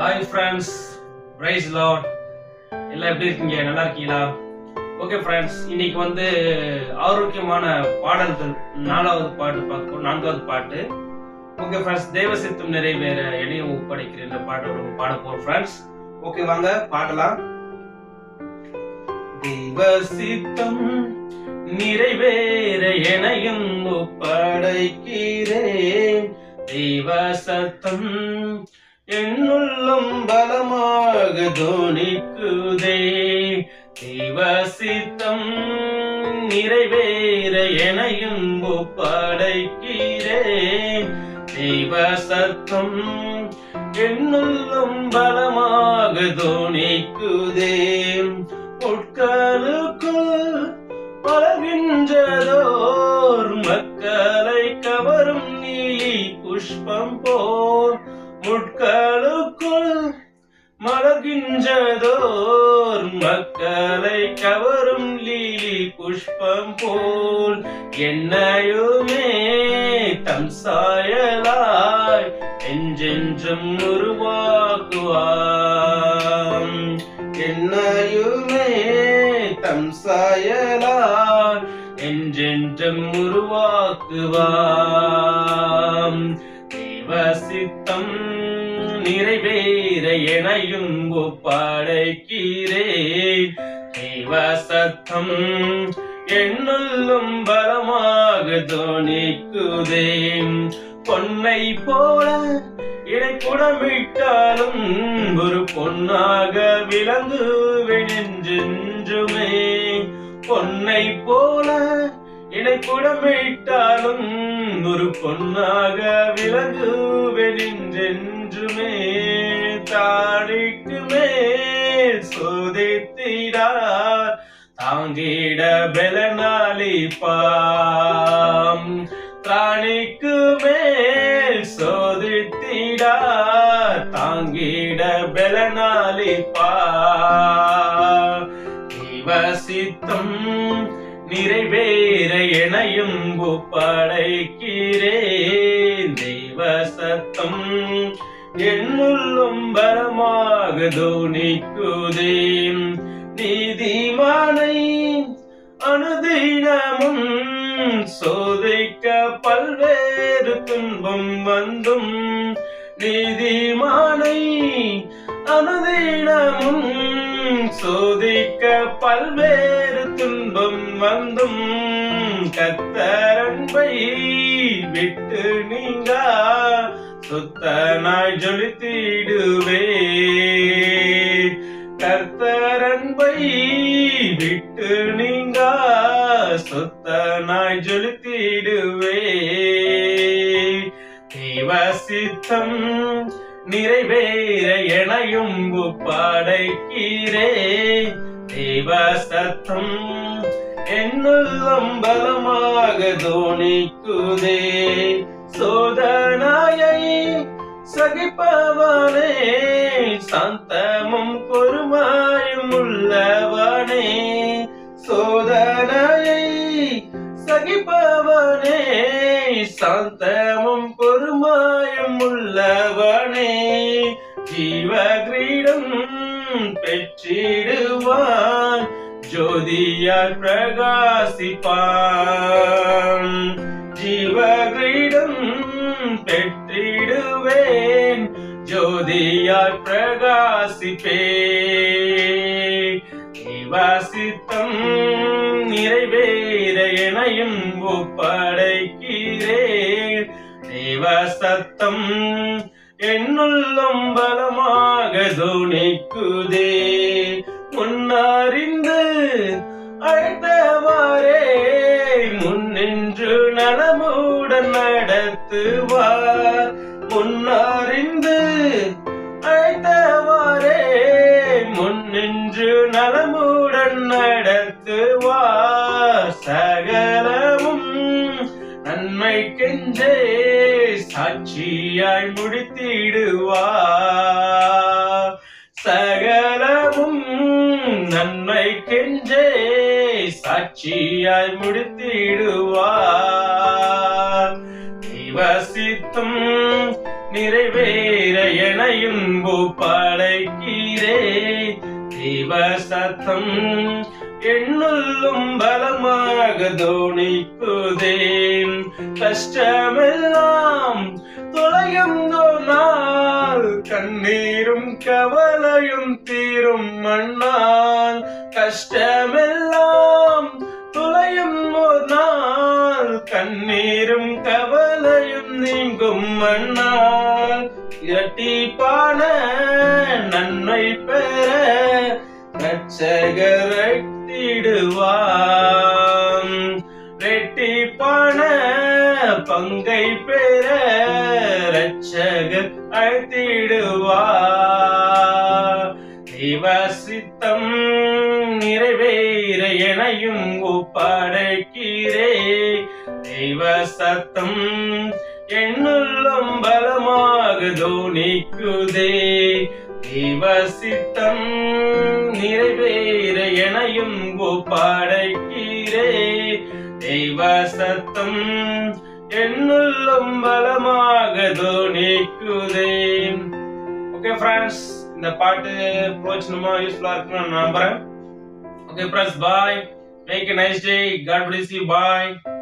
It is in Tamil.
Hi friends, price Lord. எல்லாம் எப்படி இருக்கீங்க? நல்லா இருக்கீங்களா? ஓகே ஃப்ரெண்ட்ஸ், இன்னைக்கு ஆரோக்கியமான பாடல்கள் 4வது பாட்டு பார்க்க 4வது பாட்டு. ஓகே ஃப்ரெண்ட்ஸ், தேவ சித்தம் நிறைவேற எனையும் ஒப்படைக்கிற இந்த பாட்டை பாட போறோம் ஃப்ரெண்ட்ஸ். ஓகே, வாங்க பாடலாம். தேவ சித்தம் நிறைவேற எனையும் ஒப்படைக்கிறேன். தேவ சத்தம் என்னுள்ளும் பலமாக தோனிக்குதே. தேவ சித்தம் நிறைவேற எனையும் ஒப்படைக்கிறேன். தேவ சத்தம் என்னுள்ளும் பலமாக தோனிக்குதே. உட்காலுக்குள் பலகின்றதோர் மக்களை கவரும் நீலி புஷ்பம் போல். முட்களுக்குள் மலர்கின்றதோர் மக்களை கவரும் லீலி புஷ்பம் போல். என்னையுமே தம் சாயலாய் என்றென்றும் உருவாக்குவாம். என்னையுமே தம் சாயலாய் என்றென்றும் உருவாக்குவாம். தேவ சித்தம் நிறைவேற எனையும் ஒப்படைக்கிறேன். தேவ சத்தம் என்னுள்ளும் பலமாக தோனிக்குதே. பொன்னை போல இடைக்குடமிட்டாலும் ஒரு பொன்னாக விளங்குவேன் என்றென்றுமே. பொன்னை போல இடைக்குடமிட்டாலும் ஒரு பொன்னாக விளங்குவேன் என்றென்றுமே. தாடிக்கு மேல் சோதித்திடார் தாங்கிட பலனாலிப்பாம். தாணிக்கு மேல் சோதித்திடார் தாங்கிட பலனாலிப்பார். தேவ சித்தம் நிறைவேற எனையும் ஒப்படைக்கிறேன். தேவ சத்தம் என்னுள்ளும் பலமாக தோனிக்குதே. நீதிமானை அனுதினமும் சோதிக்க பல்வேறு துன்பம் வந்தும். நீதிமானை அனுதினமும் சோதிக்க பல்வேறு துன்பம் வந்தும். கர்த்தர் அன்பை விட்டு நீங்க சுத்தனாய் ஜொலித்திடுவே. கர்த்தர் அன்பை விட்டு நீங்க சுத்தனாய் ஜொலித்திடுவே. தேவ சித்தம் நிறைவேற எனையும் ஒப்படைக்கிறேன். தேவ சத்தம் என்னுள்ளும் பலமாக தோனிக்குதே. சோதனையை சகிப்பவனே, சாந்தமும் பொறுமையும் உள்ளவனே. சோதனையை சகிப்பவனே, சாந்தமும் பொறுமையும் உள்ளவனே. ஜீவகிரீடம் பெற்றிடுவான், ஜோதியாய் பிரகாசிப்பான். ஜீவகிரீடம் பெற்றிடுவேன், ஜோதியாய் பிரகாசிப்பேன். தேவ சித்தம் நிறைவேற எனையும் ஒப்படைக்கிறேன். தேவ சத்தம் என்னுள்ளும் பலமாக தோனிக்குதே. முன்னறிந்து அழைத்தவாறே முன்னின்று நலமுடன் நடத்துவார். முன்னறிந்து அழைத்தவாறே முன்னின்று நலமுடன் நடத்துவார். சகலமும் நன்மைக்கென்றே சாட்சியாய் முடித்திடுவார். சகலமும் நன்மைக்கென்றே சாட்சியாய் முடித்திடுவார். தேவ சித்தம் நிறைவேற எனையும் ஒப்படைக்கிறேன். தெய்வ சத்தம் என்னுள்ளும் பலமாக தோணிக்குதே. கஷ்டமெல்லாம் தொலையும் நாள், கண்ணீரும் கவலையும் தீரும் மண்ணால். கஷ்டமெல்லாம் தொலையும் நாள், கண்ணீரும் கவலையும் நீங்கும் மண்ணால். இரட்டிப்பான நன்மை பெற ரட்சகர் அழைத்திடுவார். இரட்டிப்பான பங்கை பெற ரட்சகர் அழைத்திடுவார். தெய்வ சித்தம் நிறைவேற எனையும் ஒப்படைக்கிறே. தெய்வ சத்தம் என்னுள்ளும் பலமாக தோணிக்குதே. தெய்வ சித்தம் நிறைவேற எனையும் ஒப்படைக்கிறே. தெய்வ சத்தம் என்னுள்ளும் பலமாக தோணிக்குதே. ஓகே ஃப்ரெண்ட்ஸ், இந்த பாட்டு பிரோஜனமா யூஸ்ஃபுல்லா இருக்குன்னு நான் நம்புறேன். Okay friends, bye. Make a nice day. God bless you. Bye.